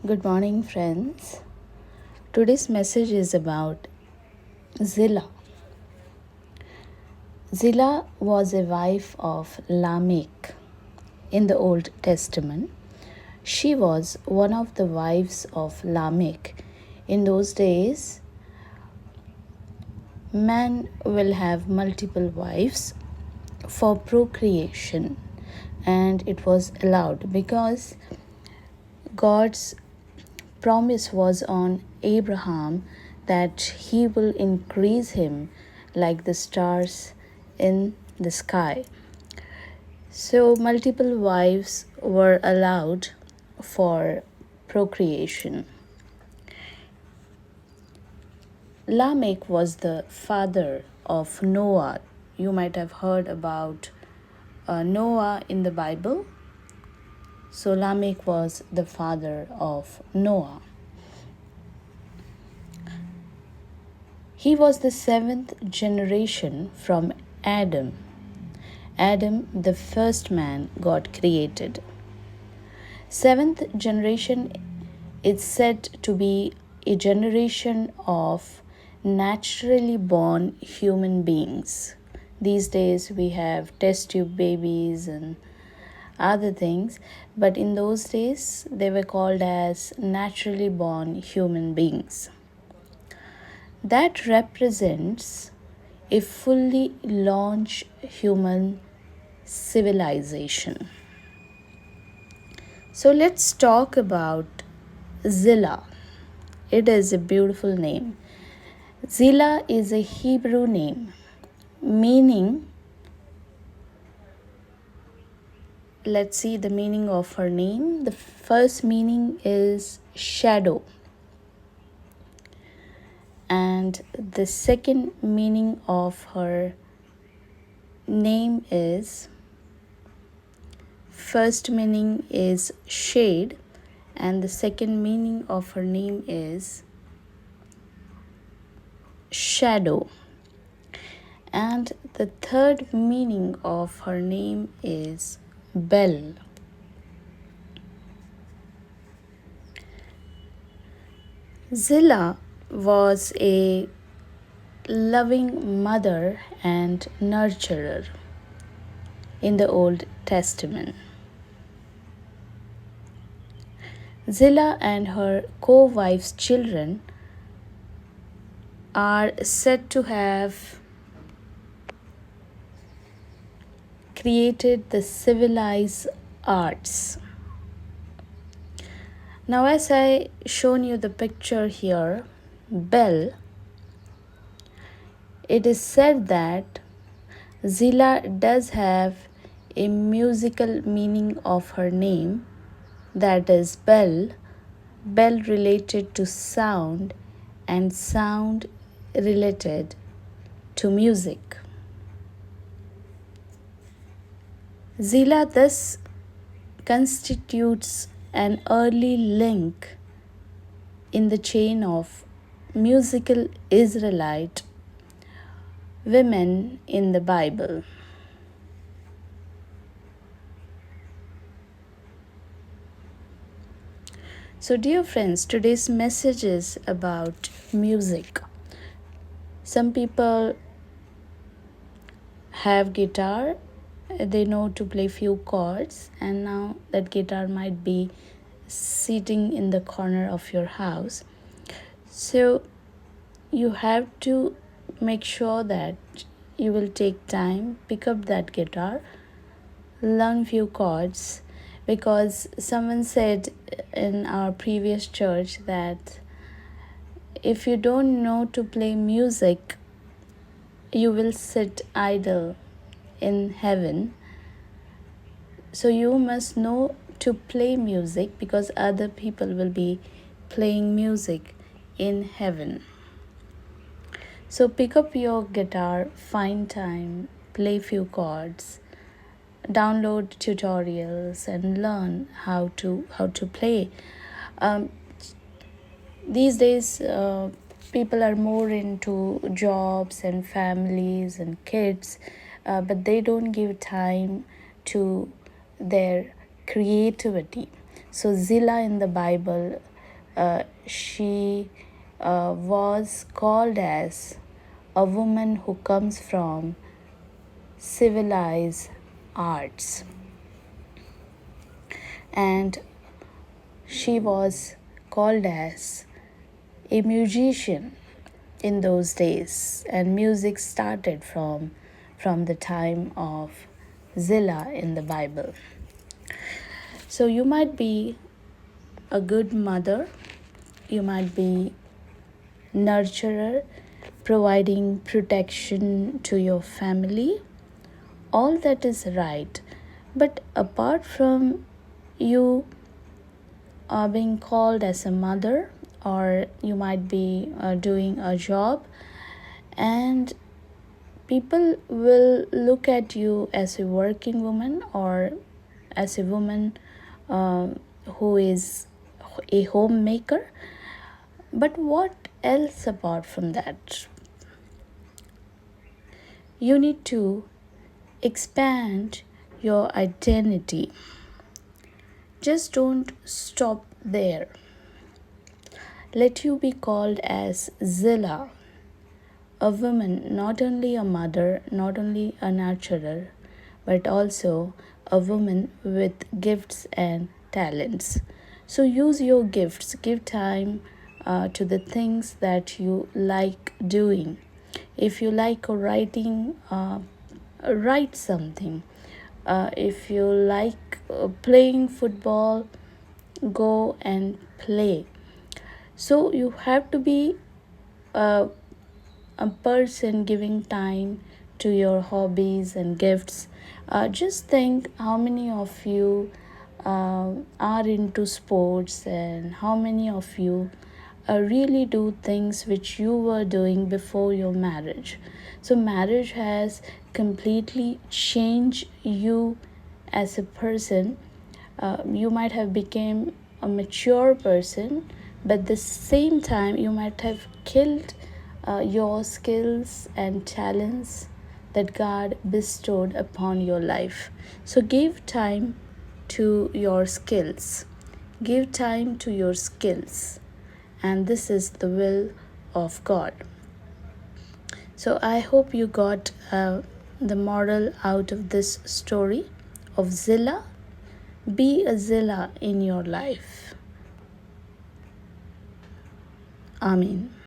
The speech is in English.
Good morning, friends. Today's message is about Zillah. Zillah was a wife of Lamech in the Old Testament. She was one of the wives of Lamech. In those days, man will have multiple wives for procreation, and it was allowed because God's promise was on Abraham that he will increase him like the stars in the sky. So, multiple wives were allowed for procreation. Lamech was the father of Noah. You might have heard about Noah in the Bible. So, Lamech was the father of Noah. He was the seventh generation from Adam. Adam, the first man God created. Seventh generation is said to be a generation of naturally born human beings. These days we have test tube babies and other things, but in those days they were called as naturally born human beings. That represents a fully launched human civilization. So let's talk about Zillah. It is a beautiful name. Zillah is a Hebrew name meaning, let's see the meaning of her name. The first meaning is shadow. And the second meaning of her name is, first meaning is shade, and the second meaning of her name is shadow. And the third meaning of her name is bell. Zillah was a loving mother and nurturer in the Old Testament. Zillah and her co-wife's children are said to have created the civilized arts. Now, as I shown you the picture here, bell, it is said that Zillah does have a musical meaning of her name, that is bell, bell related to sound and sound related to music. Zillah thus constitutes an early link in the chain of musical Israelite women in the Bible. So, dear friends, today's message is about music. Some people have guitar, they know to play few chords, and now that guitar might be sitting in the corner of your house. So you have to make sure that you will take time, pick up that guitar, learn few chords, because someone said in our previous church that if you don't know to play music, you will sit idle in heaven. So you must know to play music, because other people will be playing music in heaven. So pick up your guitar, find time, play few chords, download tutorials and learn how to play. These days people are more into jobs and families and kids, but they don't give time to their creativity. So Zillah in the Bible she was called as a woman who comes from civilized arts, and she was called as a musician in those days, and music started from the time of Zillah in the Bible. So you might be a good mother, you might be nurturer, providing protection to your family. All that is right. But apart from you being called as a mother, or you might be doing a job, and people will look at you as a working woman or as a woman uh, who is a homemaker. But what else apart from that? You need to expand your identity. Just don't stop there. Let you be called as Zillah, a woman, not only a mother, not only a nurturer, but also a woman with gifts and talents. So use your gifts, give time to the things that you like doing. If you like writing, write something. If you like playing football, go and play. So you have to be uh, a person giving time to your hobbies and gifts. Just think how many of you are into sports, and how many of you really do things which you were doing before your marriage. So marriage has completely changed you as a person. You might have become a mature person, but at the same time you might have killed your skills and talents that God bestowed upon your life. So give time to your skills. Give time to your skills. And this is the will of God. So I hope you got the moral out of this story of Zillah. Be a Zillah in your life. Amen.